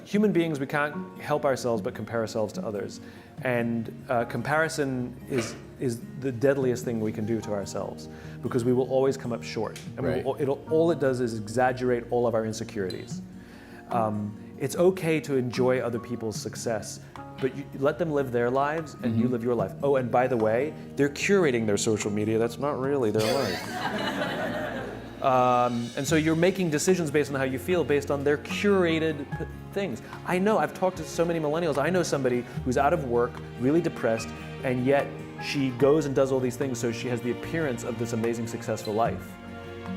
human beings, we can't help ourselves but compare ourselves to others. And comparison is the deadliest thing we can do to ourselves, because we will always come up short. And Right. all it does is exaggerate all of our insecurities. It's okay to enjoy other people's success, but you let them live their lives and you live your life. Oh, and by the way, they're curating their social media. That's not really their life. And so you're making decisions based on how you feel, based on their curated things. I know, I've talked to so many millennials. I know somebody who's out of work, really depressed, and yet she goes and does all these things so she has the appearance of this amazing, successful life.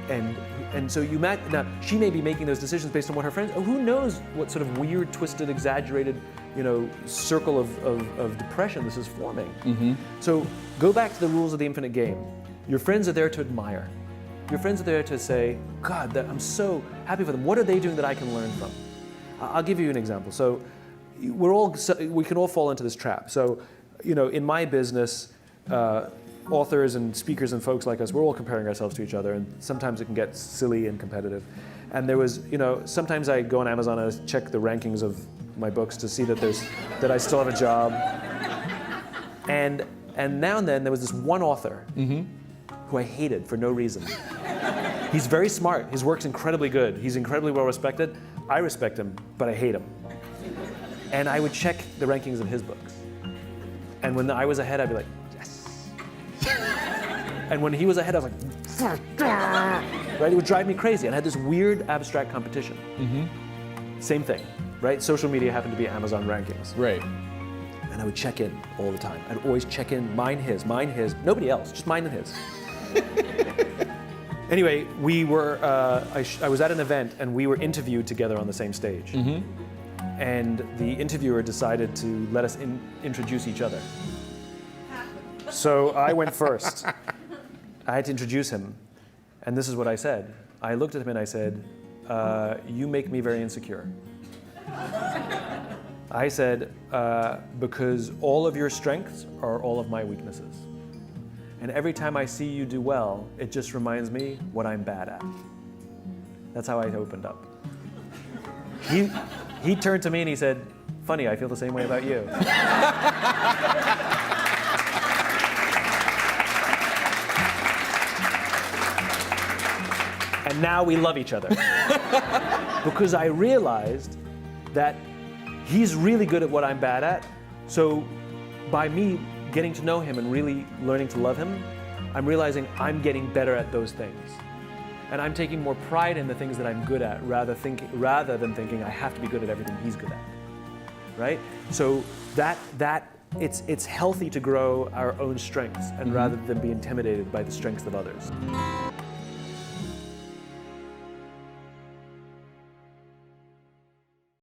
And so you now she may be making those decisions based on what her friends. Oh, who knows what sort of weird, twisted, exaggerated, circle of depression this is forming. So go back to the rules of the infinite game. Your friends are there to admire. Your friends are there to say, God, I'm so happy for them. What are they doing that I can learn from? I'll give you an example. So we can all fall into this trap. So, in my business, authors and speakers and folks like us, we're all comparing ourselves to each other, and sometimes it can get silly and competitive. And there was, sometimes I go on Amazon and I check the rankings of my books to see that I still have a job. And now and then there was this one author who I hated for no reason. He's very smart. His work's incredibly good. He's incredibly well respected. I respect him, but I hate him. And I would check the rankings of his books. And when I was ahead, I'd be like, yes. And when he was ahead, I was like, right? It would drive me crazy. And I had this weird abstract competition. Same thing, right? Social media happened to be Amazon rankings. Right. And I would check in all the time. I'd always check in, mine, his, nobody else, just mine and his. Anyway, we were, I was at an event and we were interviewed together on the same stage. And the interviewer decided to let us introduce each other. So I went first. I had to introduce him. And this is what I said. I looked at him and I said, you make me very insecure. I said, because all of your strengths are all of my weaknesses. And every time I see you do well, it just reminds me what I'm bad at. That's how I opened up. He turned to me and he said, funny, I feel the same way about you. And now we love each other. Because I realized that he's really good at what I'm bad at. So by me getting to know him and really learning to love him, I'm realizing I'm getting better at those things. And I'm taking more pride in the things that I'm good at rather than thinking I have to be good at everything he's good at, right? So it's healthy to grow our own strengths and rather than be intimidated by the strengths of others.